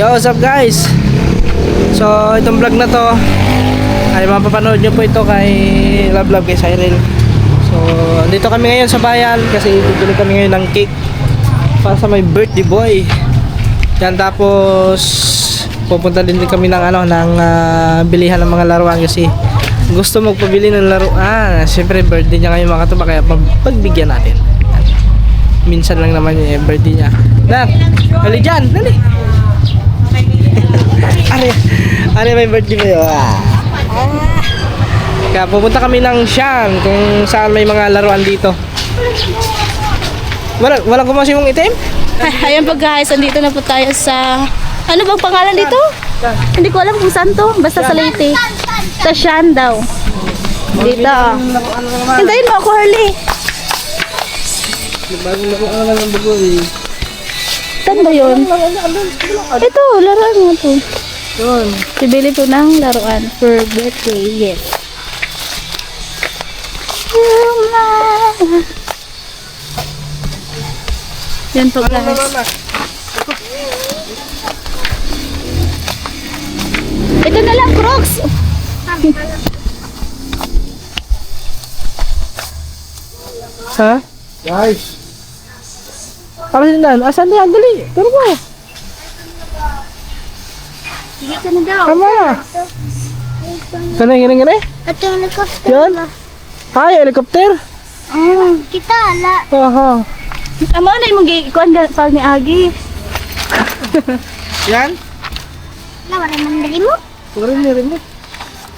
Yo, what's up guys? So, itong vlog na to ay mapapanood nyo po ito kay Love kay Cyril. So, dito kami ngayon sa bayan kasi bibili kami ngayon ng cake para sa my birthday boy. Yan, tapos pupunta din kami ng bilihan ng mga laruan kasi gusto magpabili ng laruan. Siyempre birthday niya ngayon mga katuba, kaya pagbigyan natin. Minsan lang naman yung birthday niya. Nak, hali dyan, dali. Ano may birthday mo yun? Kaya pupunta kami ng Sian kung saan may mga laruan dito. Walang kumasi mong itim? Ayan po guys, andito na po tayo sa... Ano bang pangalan dito? Hindi ko alam kung saan to. Basta sa Leyte. Sa Sian daw. Dito. Hintayin mo ako, Harley. Bagong laruan ng bagoy. Saan ba yun? Ito, laruan mo to. Yun. Bibili po ng laruan for birthday. Yes. Yan po guys. Ito na lang, Crocs. Ha? Guys. Ano din yan? Asan yan? Dali. Turo mo. Sige ka na daw. Tama. Gani? Ito yung helicopter. Yan? Ay, helicopter? Kita, ala. Aha. Amo na yung mag-ikuan pag ni Agi. Yan? Wala man dali mo. Rin mo.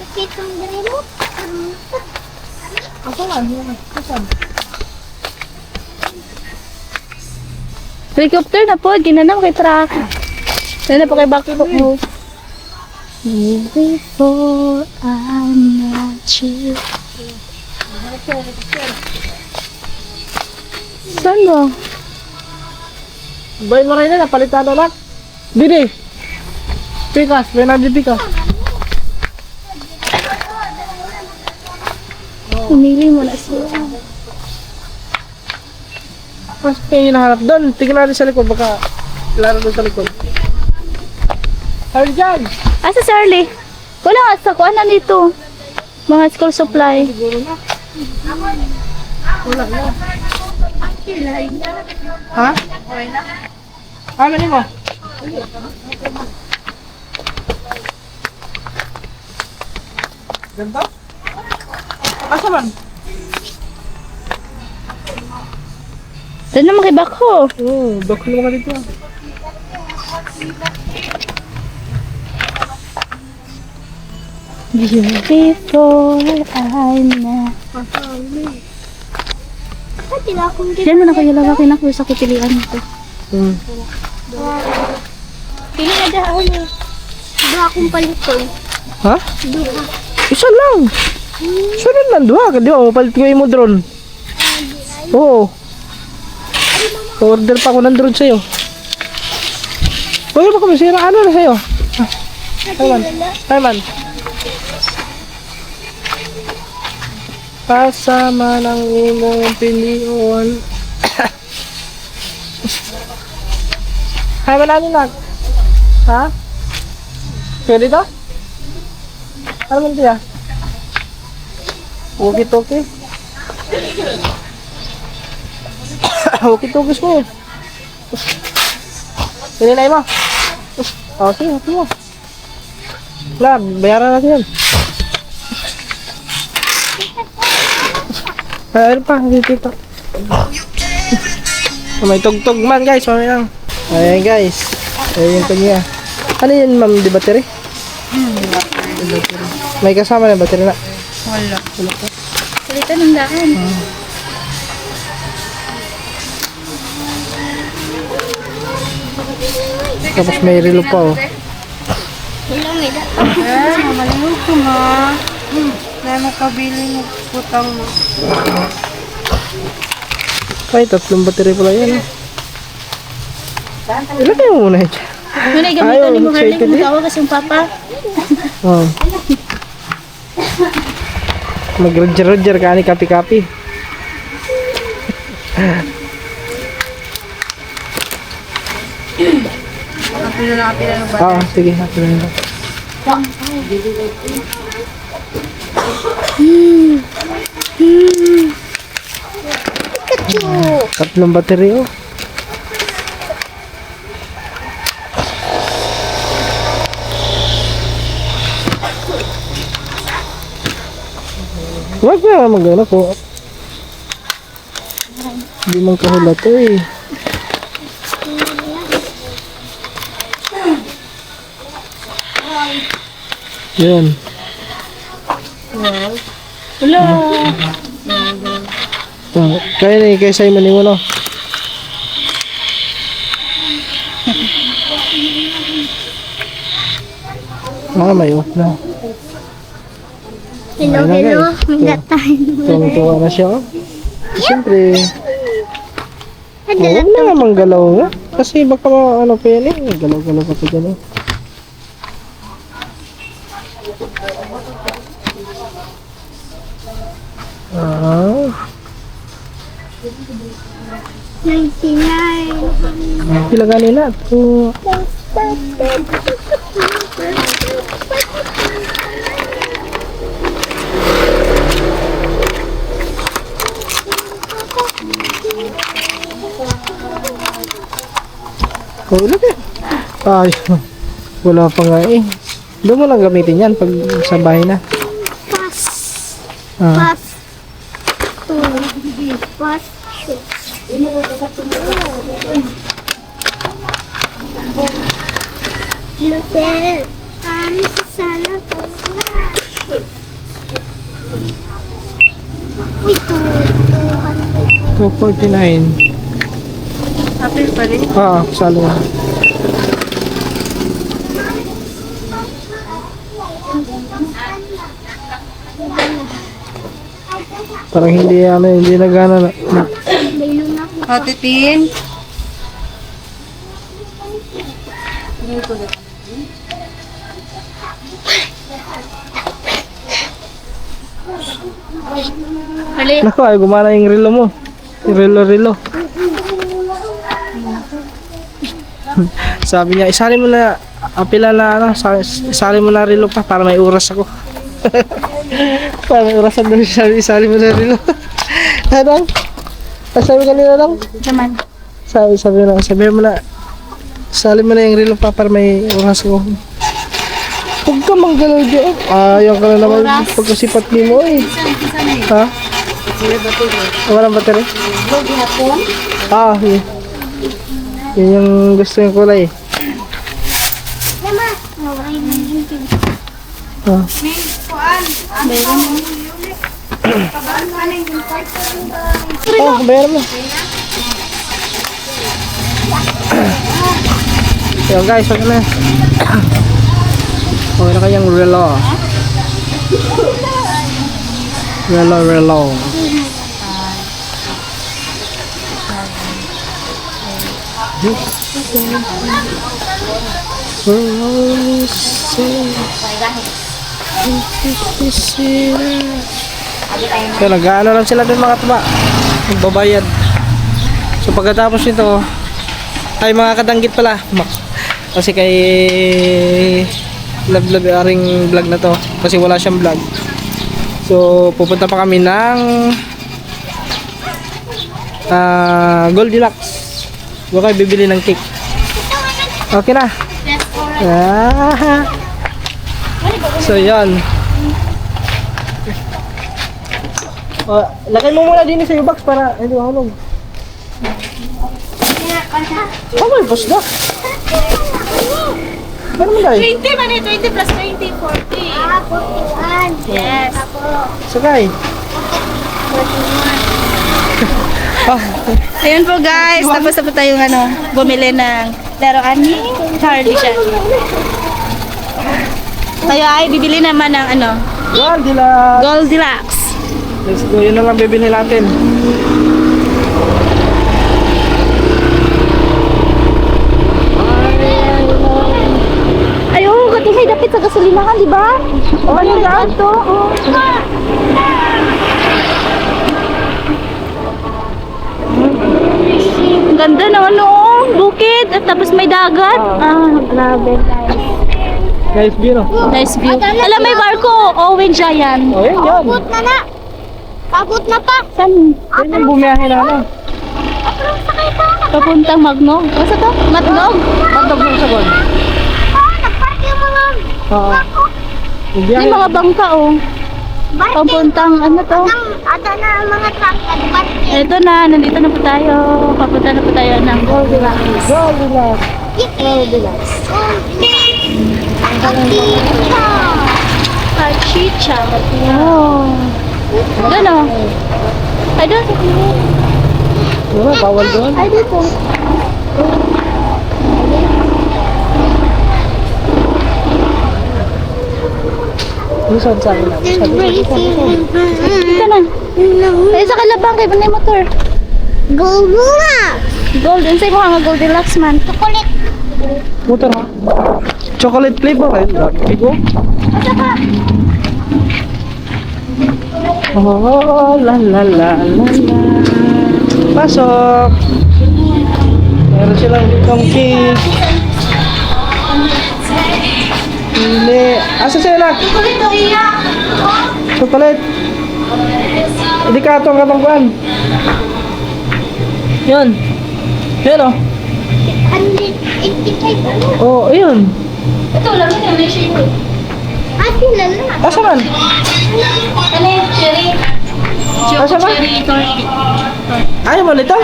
Kasi itong dali mo. Asan? Helicopter na po, ginanam kay truck. Yan na po kay backpack mo. Before I met you. Saan mo? Bay mo rin na, napalitan na lang. Didi. Pikas, may Pikas. Umili mo na siya. Mas kayo hinahanap doon. Tingnan natin sa likod, baka laro doon sa likod. Ay, dyan! Asa si Arlie? Wala nga sa kuan na dito. Mga school supply. Siguro na. Wala na. Ha? Ano mo? Ganto? Asa man? Doon naman kay Bako. Bakit naman ka dito? Before I met. Diyan mo na kayo lalaki na sa kitilian nito. Pili na dahon eh. Duha akong paliton. Ha? Duha. Isa lang. Sunod lang, duha ka. Di ba, mapalit ko yung mo drone. Oo. Order pa ako ng drone sa'yo. Huwag mo kami sira. Ano na sa'yo? Ayman. Kasama ng imong pilion. Ayman, ano na? Ha? Pwede to? Ano man tiya? Walkie-talkie. Walkie-talkies mo. Pininay mo. Sige, mo. Wala, bayaran natin yan. Ano pa, dito. May tugtog man guys, mamay lang. Ayan guys. Ayan pa niya. Ano yun ma'am, di battery? May kasama na battery na? Wala pa. Salita ng daan. Tapos may relo pa oh. Wala may daan. Mamalingog ko ma. Na nakabili ng putang mo. Ay, tatlong battery pala yan. Ilagay mo muna yan. Muna gamitan ni mo Harley kung magawa kasi yung papa. Oh. Mag-roger ka ni kapi-kapi. na nakapila ng bata. Ah, sige. Apila na. Pikachu! Tatlong battery, oh. Huwag na mag-ano ko. Hindi man kahula to eh. Yan. Hello! Kaya na kay Simon yung ano. May off na. Hello, Ayun na, hello. guys. May tayo. Tuwang-tuwa na siya. Oh. Siyempre, Hello. huwag na nga manggalaw nga. Kasi baka ano pa yan eh. Galaw-galaw pa pa dyan eh. Ah, 99. pila ganila. Ito. Wala ka. Ay, wala pa nga eh. Doon mo lang gamitin yan pag sa bahay na. Pass. Ah, Pass. Pass. Lutel. Sana po. Ito. 249. Apil pa rin. Ah, salo. Parang hindi nagana na. Ate Tin. Hali. Naku, ay gumana yung relo mo. Yung relo. Sabi niya, isali mo na, apila na ano, isali mo na relo pa para may oras ako. Para may oras ako, isali mo na relo. Ano? Sabi kanina lang? Naman. Sabi mo na, isali mo na yung relo pa para may oras ako. Huwag ka manggalaw dyan. Ayaw ka na naman pagkasipat ni mo eh. Ha? Walang battery? Ah, yun. Yun yung gusto yung kulay. Ah. Oh, bayaran mo. Yan guys, wag na. Okay na kayang relo. Relo. So nag-ano lang sila dun mga tuba, magbabayad. So pagkatapos nito ay mga kadanggit pala kasi kay Love aring vlog na to kasi wala siyang vlog. So pupunta pa kami ng Goldilocks. Baka bibili ng cake. Okay na. So yan. Lagay mo muna din sa iyo box para hindi mahulog. Oh my gosh na. Ano mo dahil? 20 man 20 plus 20, 40. Yes. Sakay. Ayun po guys, tapos na po tayong bumili ng laruan ni Charlie siya. Tayo ay bibili naman ng Goldilocks. Goldilocks. Let's go. Yun na lang bibili natin. Ayun, kati may dapit sa gasolinahan, di ba? Oh, ano yan to? Ang ganda naman noon. bukid at tapos may dagat. Ah, grabe. Guys, view no? Nice view. Alam, may barko. Owen Giant. Oh, yan, yan. Pabot na pa. Saan? Yan yung bumiyahe na ano. Papuntang Magnog. Basta to? Matnog? Matog yung sabon. Nagpark yung mga Oo. May mga bangka oh. Papuntang ano to? Ada na ang mga truck nagpark. Ito na, nandito na po tayo. Papunta na po tayo ng Goldilocks. Goldilocks. Pachicha. Oh. Doon oh. Ay, doon. Ano, bawal doon. Ay, dito. Luzon sa akin. Dito na. Ay, sa kalabang kay Banay Motor. Go muna! Golden. Sa'yo mo nga Goldilocks man. Chocolate! Motor ha? Chocolate flavor eh. Bigo. Asa ka? Oh, la la la la la. Pasok. Meron silang ditong cake. Hindi. Asa sila? Chocolate o iya! Chocolate. Hindi katong kuan. Yun. Yun oh. 185 ano? Oh, yun. Ito lang yun. May shade. Ate lala! Asa man? Ano yung cherry? Asa ba? Cherry torty. Ayaw mo nito?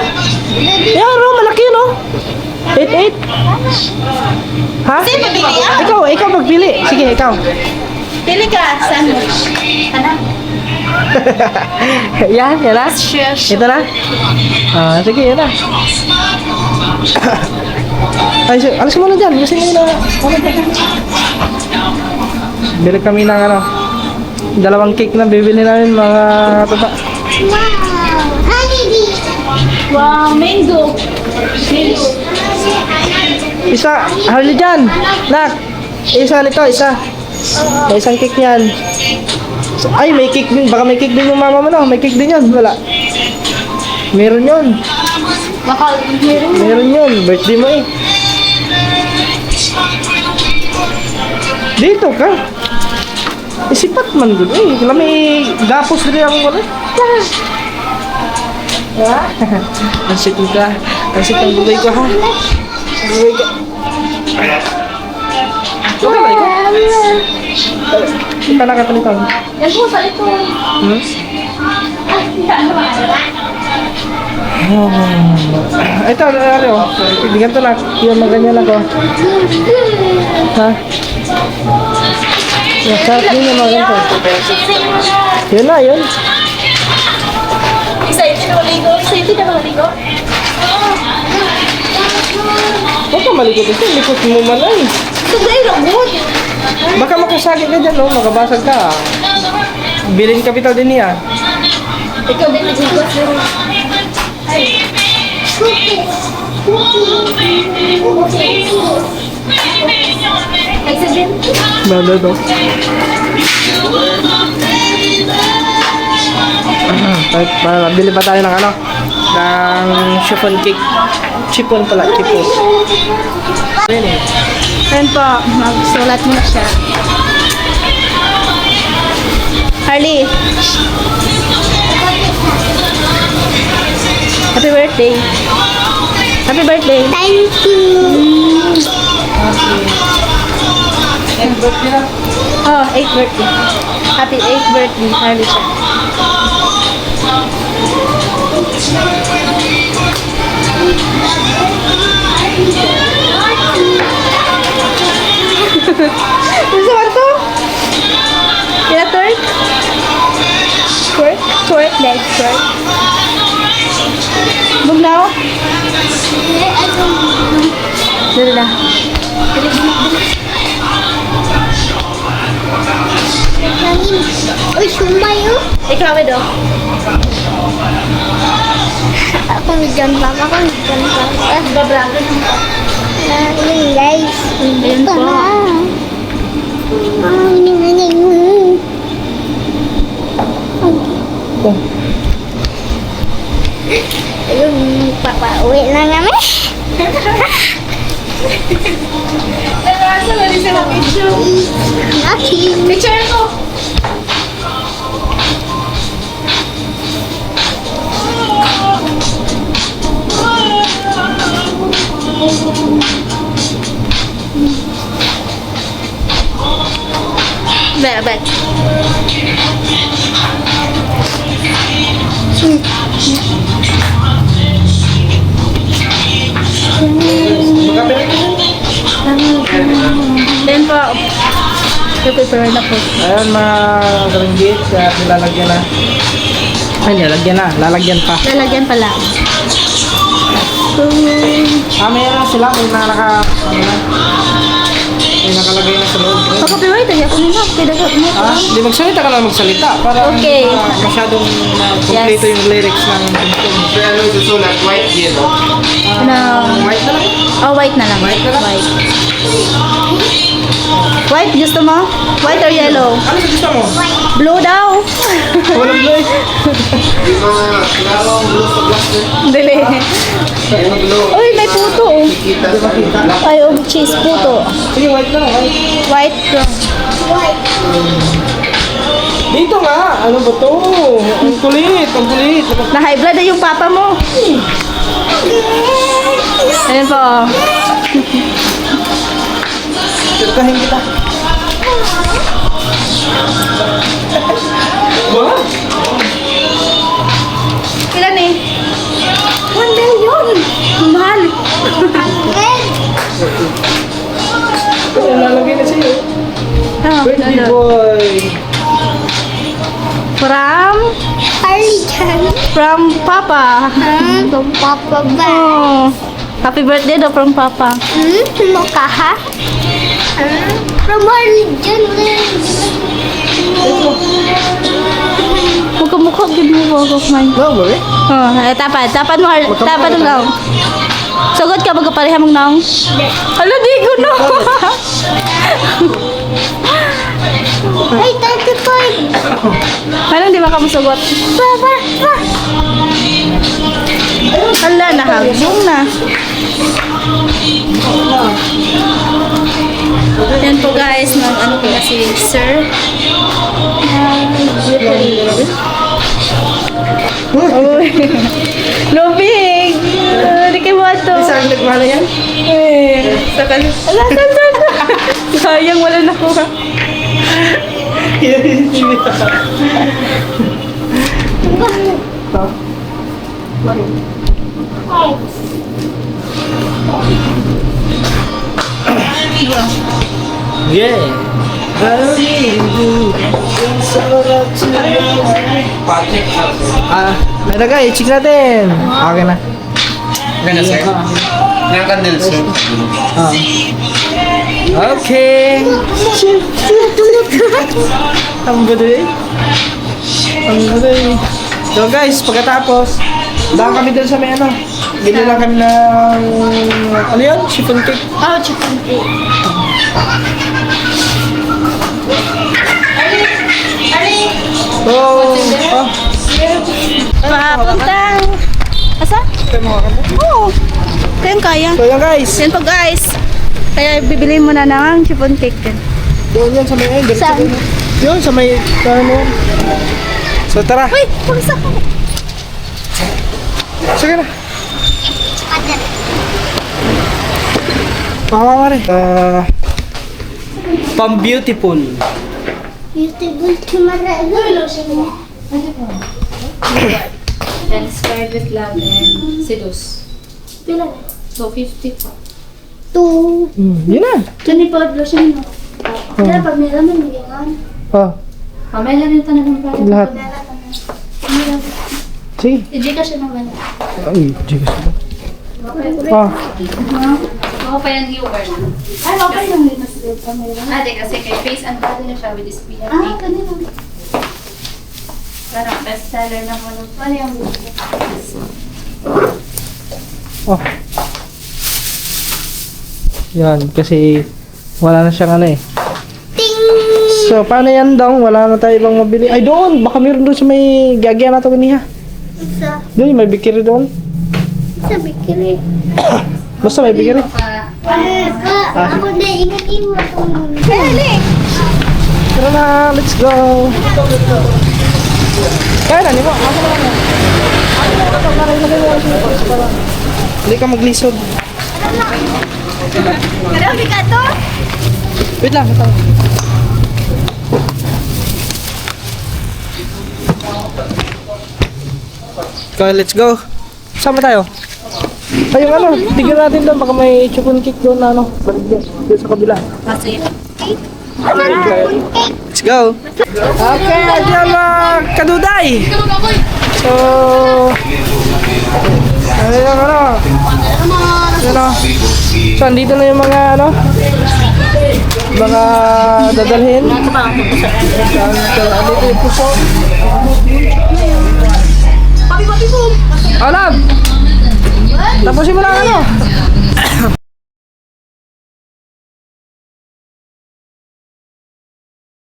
Yan oh, malaki no? 8-8. Ha? Ikaw magpili. Sige, ikaw. Pili ka. Sandwich. Ano? Yan na. Ito na? Ah, sige, yan na. Ay, alas mo na dyan. Kasi mo na. Bili kami ng ano. Dalawang cake na bibili namin mga tata. Wow! Honeybee! Wow, mango. Isa, Harley dyan. Nak. Isa nito, isa. May isang cake yan. Ay, may cake din. Baka may cake din yung mama mo no. May cake din yan. Wala. Meron yun. Baka meron. Meron yun. Birthday mo eh. Dito ka. Isipat man doon eh. Wala may gapos rin ang wala. Ang sitin ka. Ang sitin bugay ko ha. Bugay ka. Okay ba ikaw? Kita na katalitan. Yan po, sa ito. Hmm? Ito, ano? Bigyan to lang. Yung maganyan ako. Ha? Masarap din yung mga ganito. Yun na, yun. Excited na maligo? Excited na maligo? Huwag ka malikot ito. Likot mo man ay. Sugay lang mo. Baka makasagit ka dyan, no? Makabasag ka. Bilin kapital din niya. Ikaw din nag-igwas din. Excited? Bala daw. Bili pa tayo ng ano? Ng chiffon cake. Chiffon pala, chiffon. Ayan eh. Ayan po, magsulat mo na siya. Harley. Happy birthday. Happy birthday. Thank you! And birthday na. Oh, 8th birthday. Happy 8th birthday, Harley siya. Gusto mo ito? Kaya twerk? Twerk? Twerk, leg twerk. Bugnaw? Dito na. Uy, sumbay oh! Ikaw, Edo. Ako nagyan pa ako, nagyan pa ako. Babraga ng Ayun guys. Ayun po. Ito. Ayun, papauwi na namin. Nasa na rin sila picture. Nothing. Picture ko. Bye. Then po, prepare na po. Ayan mga karinggit, nilalagyan na. Ay, lalagyan pa. Lalagyan pala. Mayroon lang sila, may nakalagay na sa loob. Copyright, hindi ako nila. Kaya mo. Di magsalita ka lang magsalita para Okay. masyadong kompleto yung lyrics ng tungkol. Kaya ano susulat? White yellow. No. White na lang. Oh, white na lang. White na lang? White. White, gusto mo? White or yellow? Ano sa gusto mo? Blue daw. Walang blue. Di ba klaro ang blue sa glass din? Dili. Yung blue. Uy, may puto oh. Kita sa black. Ay, oh, cheese puto. Sige, white na lang. White. White. Dito nga. Ano ba to? Ang kulit. Ang kulit. Na high blood na yung papa mo. Ayan po. Oh. Sirkahin kita. Ba? Ilan eh? 1 million. Mahal. Lalagay na sa'yo. Oh, Birthday boy. From Papa. From Papa ba? Oh. Happy birthday daw from Papa. Mukha ha? From religion. Mukha-mukha, give me walk of mine. No, ba eh? Oh, tapan mo, tapan ng naong. Sugod ka, magkapareha mong naong. Hala, di ko no. Ay, 35. Anong di ba ka masugot? Baba. Hala, nahagong na. Yan po guys, ano po si Sir. Uy. Lubig. Di kayo mo ito. Saan nagmana yan? Eh, sakal. Ala, saan. Sayang, wala nakuha. Yeah. Patrick. Nalagay, check natin. Okay na. Ganda sir. Ng candle sir. Okay. Ang galing. Ang galing. So guys, pagkatapos, daan kami dun sa may ano. Bili lang kami ng, ano yan? Chiffon cake. Oh, chicken cake. Oh, Papuntang. Asa? Kaya mga kami. Oo. Kayang kaya. So yan guys. Yan po guys. Kaya bibili mo na ng chiffon cake din. Doon yan sa may end. Saan? Yun, sa may, ano. So tara. Uy, pagsa ko. Sige na. Pamama rin. Pang-beautiful. Beautiful tomorrow. And Scarlet Love and Seduce. Pila? So, 50 po. 2. Yun na. 25 lotion mo. Kaya pag may laman, may ganyan. Oh, Mamaya lang yung tanong ng price. lahat. Sige. I-G ka siya naman. Ay, jigas ko. Ah, Ako pa yung viewer na. Ay, okay lang din. Mas good pa meron. Ate, kasi kay Face and Body na siya with this PFP. Ah, kanina. Parang bestseller na mo. Ano yung oh. Yan, kasi wala na siyang ano eh. So, paano yan dong? Wala na tayo ibang mabili. Ay, doon! Baka meron doon sa may gagyan na ito kaniya. Isa. Doon, may bikiri doon. Sabi kiri. Basta may bigyan eh. Ako na ingat mo itong... Tara na, let's go. Kaya na, di ba? Ako na lang. Hindi ka maglisod. Marami ka to? Wait lang, ito. Okay, let's go. Sama tayo. Ay, yung ano, tigil natin doon. Baka may chupon cake doon na ano. Balik doon sa kabila. Kasi. Let's go. Okay, ayan mga kaduday. So, ayun yung ano. Ano. So, andito na yung mga ano. Mga dadalhin. So, andito yung puso. Alam! Tapusin mo lang ano.